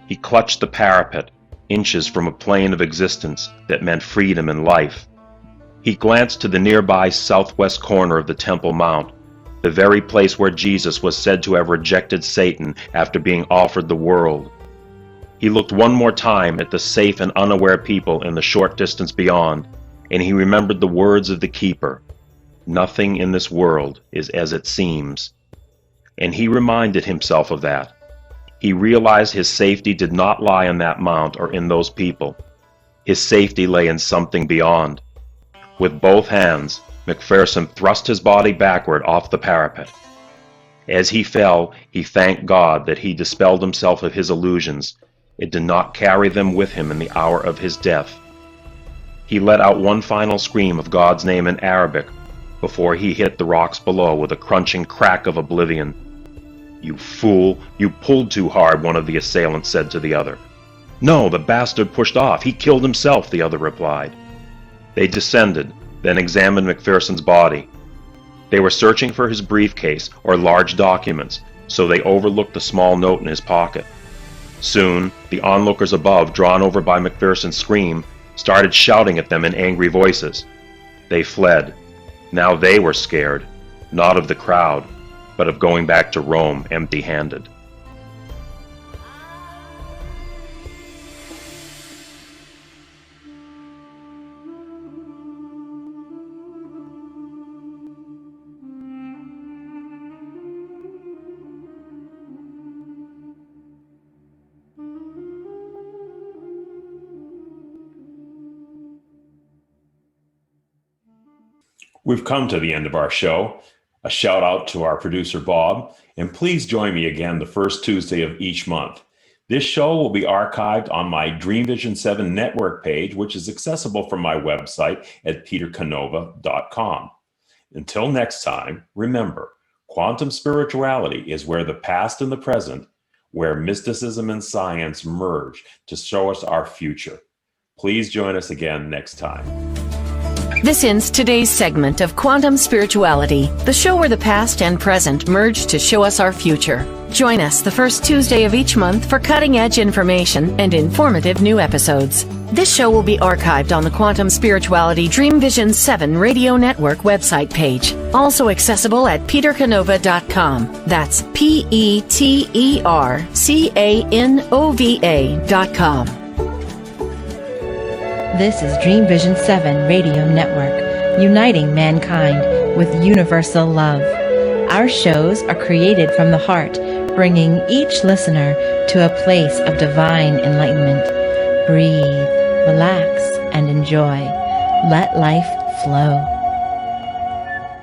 He clutched the parapet, inches from a plane of existence that meant freedom and life. He glanced to the nearby southwest corner of the Temple Mount, the very place where Jesus was said to have rejected Satan after being offered the world. He looked one more time at the safe and unaware people in the short distance beyond, and he remembered the words of the keeper, "Nothing in this world is as it seems." And he reminded himself of that. He realized his safety did not lie on that mount or in those people. His safety lay in something beyond. With both hands, McPherson thrust his body backward off the parapet. As he fell, he thanked God that he dispelled himself of his illusions. It did not carry them with him in the hour of his death. He let out one final scream of God's name in Arabic before he hit the rocks below with a crunching crack of oblivion. "You fool, you pulled too hard," one of the assailants said to the other. "No, the bastard pushed off. He killed himself," the other replied. They descended, then examined McPherson's body. They were searching for his briefcase or large documents, so they overlooked the small note in his pocket. Soon, the onlookers above, drawn over by McPherson's scream, started shouting at them in angry voices. They fled. Now they were scared, not of the crowd, but of going back to Rome empty-handed. We've come to the end of our show. A shout out to our producer, Bob, and please join me again the first Tuesday of each month. This show will be archived on my Dream Vision 7 network page, which is accessible from my website at petercanova.com. Until next time, remember, quantum spirituality is where the past and the present, where mysticism and science merge to show us our future. Please join us again next time. This ends today's segment of Quantum Spirituality, the show where the past and present merge to show us our future. Join us the first Tuesday of each month for cutting-edge information and informative new episodes. This show will be archived on the Quantum Spirituality Dream Vision 7 Radio Network website page, also accessible at petercanova.com. That's petercanova.com. This is Dream Vision 7 Radio Network, uniting mankind with universal love. Our shows are created from the heart, bringing each listener to a place of divine enlightenment. Breathe, relax, and enjoy. Let life flow.